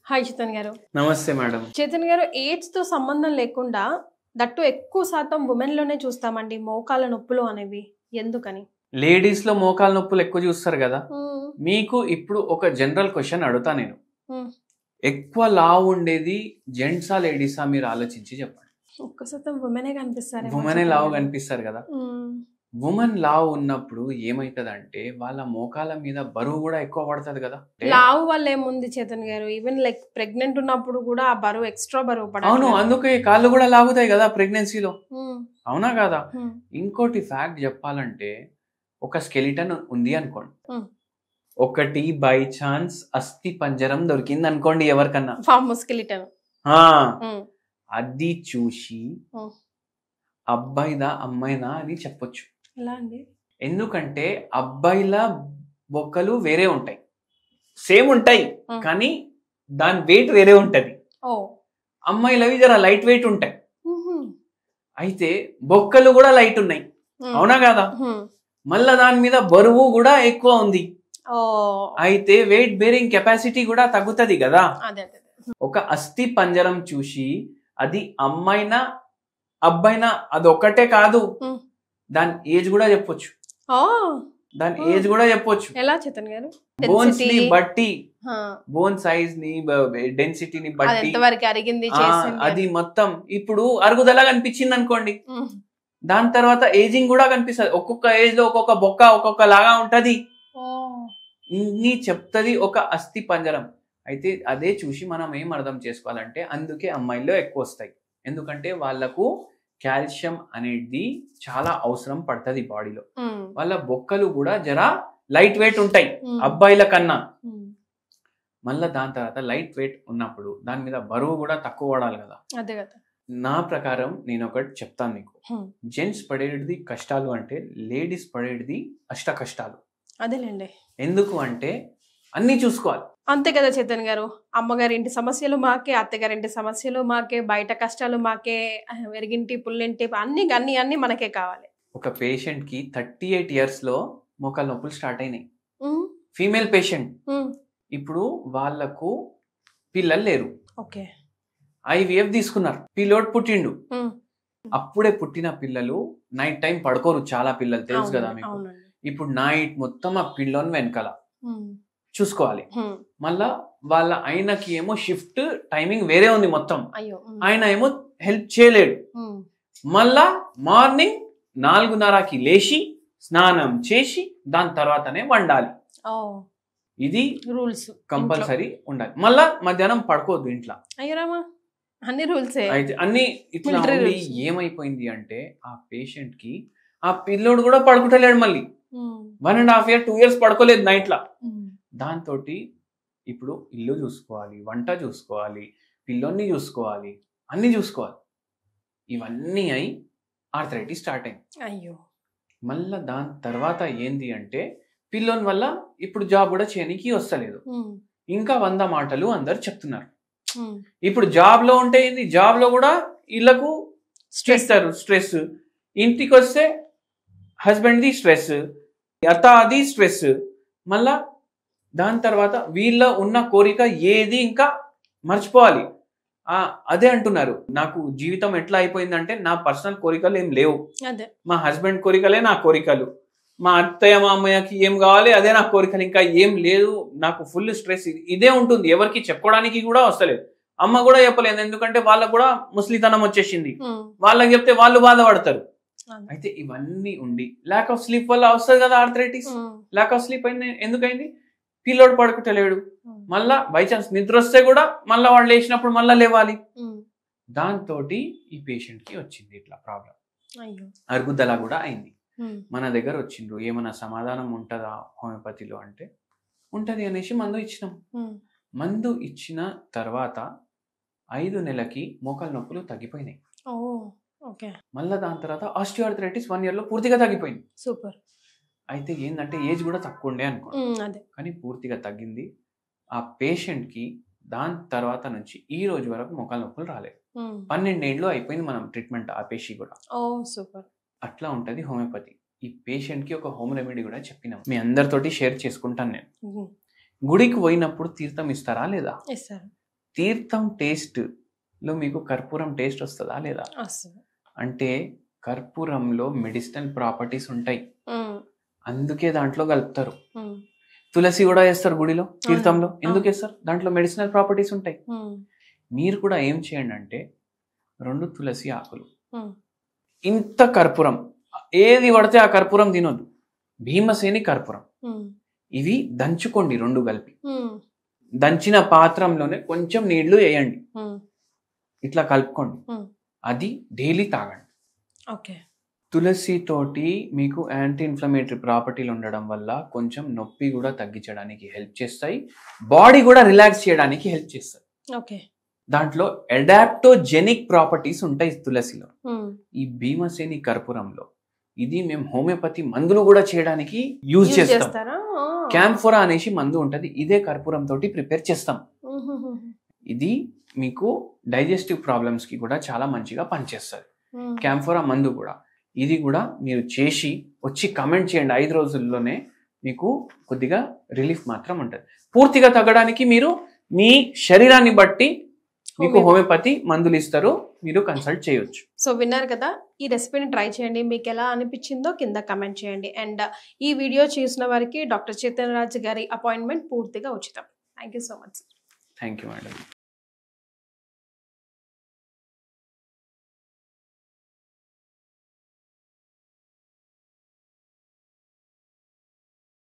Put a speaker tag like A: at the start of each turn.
A: Hi Chetan గారు.
B: నమస్తే madam.
A: Chetan గారు, ఏజ్ తో సంబంధం లేకుండా దట్టు ఎక్కువ శాతం ఉమెన్ లోనే చూస్తామండి మోకాల నొప్పులు అనేవి. ఎందుకని?
B: లేడీస్ లో మోకాల నొప్పులు ఎక్కువ చూస్తారు కదా. మీకు ఇప్పుడు ఒక జనరల్ క్వశ్చన్ అడుగుతా నేను. ఎక్కువ లావు ఉండేది జెంట్సా లేడీసా మీరు ఆలోచించి చెప్పండి.
A: ఒక్క శాతం ఉమెనే కనిపిస్తారు.
B: ఉమెనే లావు కనిపిస్తారు కదా. ఉమెన్ లావు ఉన్నప్పుడు ఏమైతదంటే వాళ్ళ మోకాల మీద బరువు కూడా ఎక్కువ పడుతుంది కదా.
A: లావు వల్ల ఏముంది చేతన్ గారు, ఈవెన్ లైక్ ప్రెగ్నెంట్ ఉన్నప్పుడు కూడా ఆ బరువు ఎక్స్ట్రా బరువు పడాలి.
B: అవును, అందుకే కాళ్ళు కూడా లాగుతాయి కదా ప్రెగ్నెన్సీలో. అవునా కదా. ఇంకోటి ఫ్యాక్ట్ చెప్పాలంటే ఒక స్కెలిటన్ ఉంది అనుకోండి, ఒకటి బై ఛాన్స్ అస్థి పంజరం దొరికింది అనుకోండి ఎవరికన్నా,
A: స్కెలిటన్
B: అది చూసి అబ్బాయిదా అమ్మాయినా అని చెప్పొచ్చు.
A: ఎలా అండి?
B: ఎందుకంటే అబ్బాయిల బొక్కలు వేరే ఉంటాయి, సేమ్ ఉంటాయి కానీ దాని వెయిట్ వేరే ఉంటది. అమ్మాయిలవి జర లైట్ వెయిట్ ఉంటాయి, అయితే బొక్కలు కూడా లైట్ ఉన్నాయి. అవునా కదా. మళ్ళా దాని మీద బరువు కూడా ఎక్కువ ఉంది, అయితే వెయిట్ బేరింగ్ కెపాసిటీ కూడా తగ్గుతుంది కదా. ఒక అస్థి పంజరం చూసి అది అమ్మాయినా అబ్బాయినా అది ఒక్కటే కాదు, దాని ఏజ్ కూడా చెప్పొచ్చు. దాని ఏజ్ కూడా చెప్పొచ్చు.
A: ఎలా చేతన్ గారు?
B: బోన్స్ ని బట్టి, బోన్ సైజ్ ని, డెన్సిటీని బట్టి అది మొత్తం. ఇప్పుడు అరుగుదల కనిపించింది అనుకోండి, దాని తర్వాత ఏజింగ్ కూడా కనిపిస్తుంది. ఒక్కొక్క ఏజ్ లో ఒక్కొక్క బొక్క ఒక్కొక్క లాగా ఉంటది, ఇన్ని చెప్తది ఒక అస్థి పంజరం. అయితే అదే చూసి మనం ఏం అర్థం చేసుకోవాలంటే అందుకే అమ్మాయిల్లో ఎక్కువ వస్తాయి, ఎందుకంటే వాళ్ళకు కాల్షియం అనేది చాలా అవసరం పడుతుంది బాడీలో. వాళ్ళ బొక్కలు కూడా జరా లైట్ వెయిట్ ఉంటాయి అబ్బాయిల కన్నా. మళ్ళా దాని తర్వాత లైట్ వెయిట్ ఉన్నప్పుడు దాని మీద బరువు కూడా తక్కువ పడాలి కదా. నా ప్రకారం నేను ఒకటి చెప్తాను మీకు, జెంట్స్ పడేది కష్టాలు అంటే లేడీస్ పడేది అష్ట కష్టాలు.
A: అదేలేండి.
B: ఎందుకు అంటే అన్ని చూసుకోవాలి.
A: అంతే కదా చేతన్ గారు, అమ్మగారి ఇంటి సమస్యలు మాకే, అత్తగారింటి సమస్యలు మాకే, బయట కష్టాలు మాకే, వెరిగింటి పుల్లింటి అన్ని అన్ని అన్ని మనకే కావాలి.
B: ఒక పేషెంట్ కి 38 years లో మోకాలు నొప్పులు స్టార్ట్ అయినాయి, ఫీమేల్ పేషెంట్. ఇప్పుడు వాళ్ళకు పిల్లలు లేరు, IVF తీసుకున్నారు, పిల్లోడు పుట్టిండు. అప్పుడే పుట్టిన పిల్లలు నైట్ టైం పడుకోరు చాలా పిల్లలు, తెలుసు కదా మీకు. ఇప్పుడు నైట్ మొత్తం ఆ పిల్లోని వెనకాల చూసుకోవాలి. మళ్ళా వాళ్ళ ఆయనకి ఏమో షిఫ్ట్ టైమింగ్ వేరే ఉంది మొత్తం, ఆయన ఏమో హెల్ప్ చేయలేడు. మళ్ళా మార్నింగ్ 4:30కి లేచి స్నానం చేసి దాని తర్వాతనే వండాలి. ఇది రూల్స్ కంపల్సరీ ఉండాలి. మళ్ళా మధ్యాహ్నం పడుకోవద్దు ఇంట్లో.
A: అన్ని రూల్స్
B: అయితే అన్ని ఇట్లా ఏమైపోయింది అంటే ఆ పేషెంట్ కి ఆ పిల్లోడు కూడా పడుకుంటలేడు. మళ్ళీ 1.5 year 2 years పడుకోలేదు నైట్ లా. దాంతో ఇప్పుడు ఇల్లు చూసుకోవాలి, వంట చూసుకోవాలి, పిల్లోని చూసుకోవాలి, అన్ని చూసుకోవాలి. ఇవన్నీ అయి ఆర్థరైటిస్ స్టార్ట్ అయింది.
A: అయ్యో.
B: మళ్ళా దాని తర్వాత ఏంది అంటే పిల్లోని వల్ల ఇప్పుడు జాబ్ కూడా చేయడానికి వస్తలేదు. ఇంకా 100 మాటలు అందరు చెప్తున్నారు. ఇప్పుడు జాబ్ లో ఉంటే ఏంది, జాబ్ లో కూడా వీళ్ళకు స్ట్రెస్, ఇంటికి వస్తే హస్బెండ్ ది స్ట్రెస్, అత్త అది స్ట్రెస్. మళ్ళా దాని తర్వాత వీళ్ళ ఉన్న కోరిక ఏది ఇంకా మర్చిపోవాలి. అదే అంటున్నారు, నాకు జీవితం ఎట్లా అయిపోయిందంటే నా పర్సనల్ కోరికలు ఏం లేవు, మా హస్బెండ్ కోరికలే నా కోరికలు, మా అత్తయ్య మా అమ్మయ్యకి ఏం కావాలి అదే నా కోరికలు, ఇంకా ఏం లేదు, నాకు ఫుల్ స్ట్రెస్. ఇదే ఉంటుంది, ఎవరికి చెప్పుకోవడానికి కూడా వస్తలేదు. అమ్మ కూడా చెప్పలేదు, ఎందుకంటే వాళ్ళకు కూడా ముసలితనం వచ్చేసింది, వాళ్ళకి చెప్తే వాళ్ళు బాధపడతారు. అయితే ఇవన్నీ ఉండి ల్యాక్ ఆఫ్ స్లీప్ వల్ల వస్తుంది కదా ఆర్థరైటిస్. ల్యాక్ ఆఫ్ స్లీప్ అయింది, ఎందుకైంది, పిల్లోడు పడుకుంటలేడు. మళ్ళా బై ఛాన్స్ నిద్ర వస్తే కూడా మళ్ళా వాళ్ళు లేచినప్పుడు మళ్ళా లేవాలి. దాంతో ఈ పేషెంట్ కి వచ్చింది ఇట్లా ప్రాబ్లం, అరుగుదల కూడా అయింది. మన దగ్గర వచ్చిండ్రు, ఏమైనా సమాధానం ఉంటుందా హోమియోపతిలో అంటే ఉంటది అనేసి మందు ఇచ్చినాం. మందు ఇచ్చిన తర్వాత 5 నెలలకి మోకాలు నొప్పులు తగ్గిపోయినాయి. మళ్ళా దాని తర్వాత ఆస్టియోఆర్థరైటిస్ 1 year లో పూర్తిగా తగ్గిపోయింది.
A: సూపర్.
B: అయితే ఏంటంటే ఏజ్ కూడా తక్కువ ఉండే అనుకోండి, కానీ పూర్తిగా తగ్గింది ఆ పేషెంట్ కి. దాని తర్వాత నుంచి ఈ రోజు వరకు మోకాలు నొప్పులు రాలేదు. 12 ఏళ్ళు అయిపోయింది మనం ట్రీట్మెంట్ ఆపేసి కూడా. అట్లా ఉంటది హోమియోపతి. ఈ పేషెంట్ కి ఒక హోమ్ రెమెడీ కూడా చెప్పినాం, మీ అందరితోటి షేర్ చేసుకుంటాను నేను. గుడికి పోయినప్పుడు తీర్థం ఇస్తారా లేదా? తీర్థం టేస్ట్ లో మీకు కర్పూరం టేస్ట్ వస్తుందా లేదా?
A: వస్తుంది.
B: అంటే కర్పూరంలో మెడిసినల్ ప్రాపర్టీస్ ఉంటాయి, అందుకే దాంట్లో కలుపుతారు. తులసి కూడా వేస్తారు గుడిలో, తీర్థంలో. ఎందుకు వేస్తారు? దాంట్లో మెడిసినల్ ప్రాపర్టీస్ ఉంటాయి. మీరు కూడా ఏం చేయండి అంటే 2 తులసి ఆకులు, ఇంత కర్పూరం, ఏది పడితే ఆ కర్పూరం తినొద్దు, భీమసేని కర్పూరం, ఇవి దంచుకోండి 2 కలిపి. దంచిన పాత్రంలోనే కొంచెం నీళ్లు వేయండి, ఇట్లా కలుపుకోండి. అది డైలీ తాగండి. తులసి తోటి మీకు యాంటీ ఇన్ఫ్లమేటరీ ప్రాపర్టీలు ఉండడం వల్ల కొంచెం నొప్పి కూడా తగ్గించడానికి హెల్ప్ చేస్తాయి, బాడీ కూడా రిలాక్స్ చేయడానికి హెల్ప్ చేస్తాయి. దాంట్లో అడాప్టోజెనిక్ ప్రాపర్టీస్ ఉంటాయి తులసిలో. ఈ భీమసేని కర్పూరంలో ఇది మేము హోమియోపతి మందులు కూడా చేయడానికి యూజ్ చేస్తాం. క్యాంఫోరా అనేసి మందు ఉంటది, ఇదే కర్పూరం తోటి ప్రిపేర్ చేస్తాం. ఇది మీకు డైజెస్టివ్ ప్రాబ్లమ్స్ కి కూడా చాలా మంచిగా పనిచేస్తుంది, క్యాంఫోరా మందు కూడా. ఇది కూడా మీరు చేసి వచ్చి కమెంట్ చేయండి, 5 రోజుల్లోనే మీకు కొద్దిగా రిలీఫ్ మాత్రం ఉంటుంది. పూర్తిగా తగ్గడానికి మీరు మీ శరీరాన్ని బట్టి మీకు హోమియోపతి మందులు ఇస్తారు, మీరు కన్సల్ట్ చేయొచ్చు.
A: సో విన్నారు కదా, ఈ రెసిపీని ట్రై చేయండి, మీకు ఎలా అనిపించిందో కింద కమెంట్ చేయండి. అండ్ ఈ వీడియో చూసిన వారికి డాక్టర్ చైతన్య రాజ్ గారి అపాయింట్మెంట్ పూర్తిగా ఉచితం. Thank you so much.
B: Thank you madam.